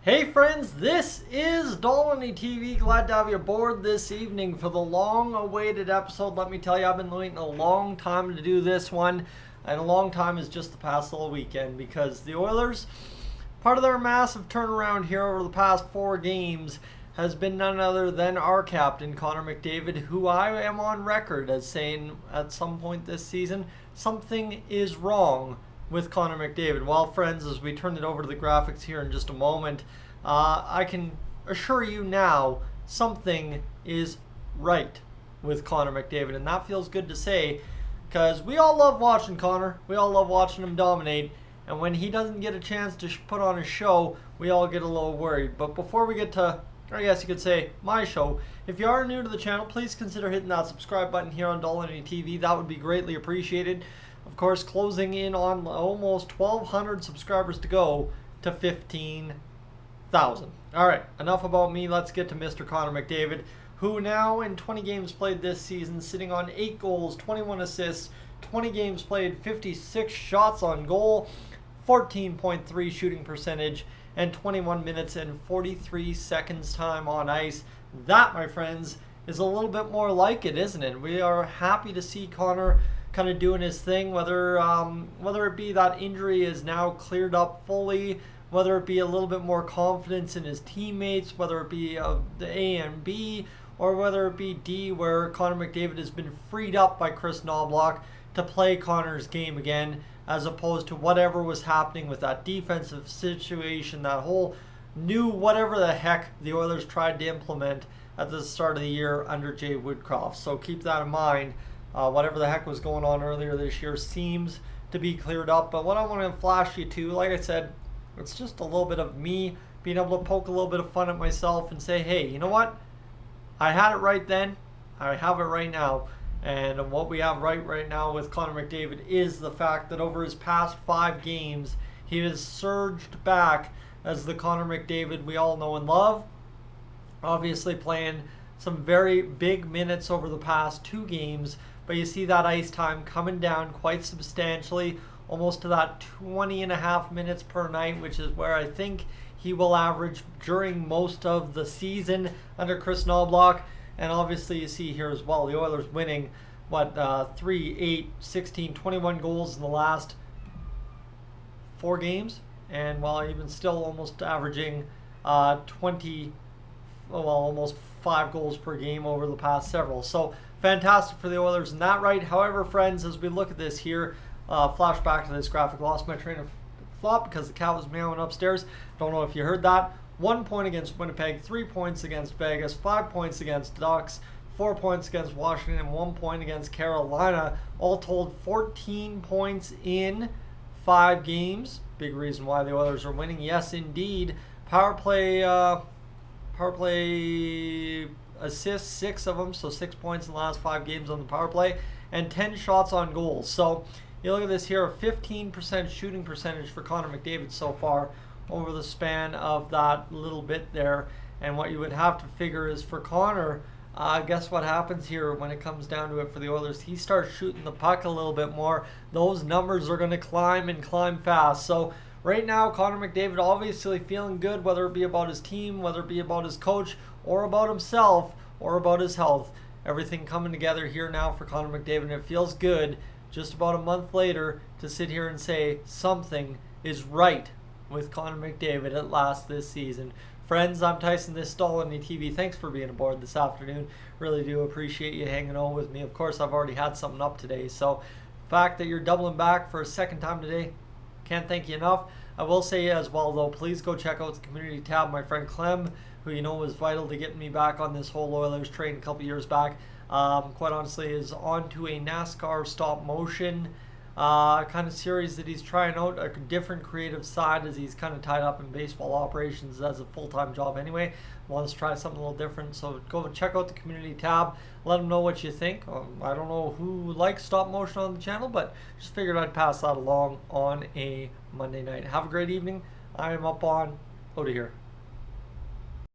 Hey friends, this is Dolynny TV. Glad to have you aboard this evening for the long-awaited episode. Let me tell you, I've been waiting a long time to do this one, and a long time is just the past little weekend because the Oilers, part of their massive turnaround here over the past 4 games, has been none other than our captain, Connor McDavid, who I am on record as saying at some point this season, something is wrong with Connor McDavid. Well, friends, as we turn it over to the graphics here in just a moment, I can assure you now something is right with Connor McDavid, and that feels good to say because we all love watching Connor. We all love watching him dominate, and when he doesn't get a chance to put on a show, we all get a little worried. But before we get to, or I guess you could say, my show, if you are new to the channel, please consider hitting that subscribe button here on Dolynny TV. That would be greatly appreciated. Of course, closing in on almost 1,200 subscribers to go to 15,000. All right, enough about me. Let's get to Mr. Connor McDavid, who now in 20 games played this season, sitting on 8 goals, 21 assists, 20 games played, 56 shots on goal, 14.3 shooting percentage, and 21 minutes and 43 seconds time on ice. That, my friends, is a little bit more like it, isn't it? We are happy to see Connor kind of doing his thing, whether it be that injury is now cleared up fully, whether it be a little bit more confidence in his teammates, whether it be the A and B, or whether it be D, where Connor McDavid has been freed up by Chris Knobloch to play Connor's game again, as opposed to whatever was happening with that defensive situation, that whole new whatever the heck the Oilers tried to implement at the start of the year under Jay Woodcroft. So keep that in mind. Whatever the heck was going on earlier this year seems to be cleared up. But what I want to flash you to, like I said, it's just a little bit of me being able to poke a little bit of fun at myself and say, hey, you know what? I had it right then. I have it right now. And what we have right now with Connor McDavid is the fact that over his past 5 games, he has surged back as the Connor McDavid we all know and love. Obviously playing some very big minutes over the past 2 games, but you see that ice time coming down quite substantially, almost to that 20.5 minutes per night, which is where I think he will average during most of the season under Chris Knobloch. And obviously you see here as well, the Oilers winning, 3, 8, 16, 21 goals in the last 4 games. And while even still almost averaging almost 5 goals per game over the past several. So fantastic for the Oilers in that right. However, friends, as we look at this here, flash back to this graphic. Lost my train of thought because the cat was meowing upstairs. Don't know if you heard that. 1 point against Winnipeg, 3 points against Vegas, 5 points against Ducks, 4 points against Washington, and 1 point against Carolina. All told, 14 points in 5 games. Big reason why the Oilers are winning. Yes, indeed. Power play assists, 6 of them, so 6 points in the last 5 games on the power play, and 10 shots on goal. So you look at this here, a 15% shooting percentage for Connor McDavid so far over the span of that little bit there. And what you would have to figure is for Connor, guess what happens here when it comes down to it for the Oilers? He starts shooting the puck a little bit more. Those numbers are going to climb and climb fast. So right now, Connor McDavid obviously feeling good, whether it be about his team, whether it be about his coach, or about himself, or about his health. Everything coming together here now for Connor McDavid, and it feels good just about a month later to sit here and say something is right with Connor McDavid at last this season. Friends, I'm Tyson, this is Dolynny TV. Thanks for being aboard this afternoon. Really do appreciate you hanging on with me. Of course, I've already had something up today, so the fact that you're doubling back for a second time today, can't thank you enough. I will say as well, though, please go check out the community tab. My friend Clem, who you know was vital to getting me back on this whole Oilers train a couple years back, quite honestly is on to a NASCAR stop motion kind of series that he's trying out, a different creative side as he's kind of tied up in baseball operations as a full-time job anyway. Wants to try something a little different, so go check out the community tab. Let him know what you think. I don't know who likes stop motion on the channel, but just figured I'd pass that along on a Monday night. Have a great evening. I am up on out of here.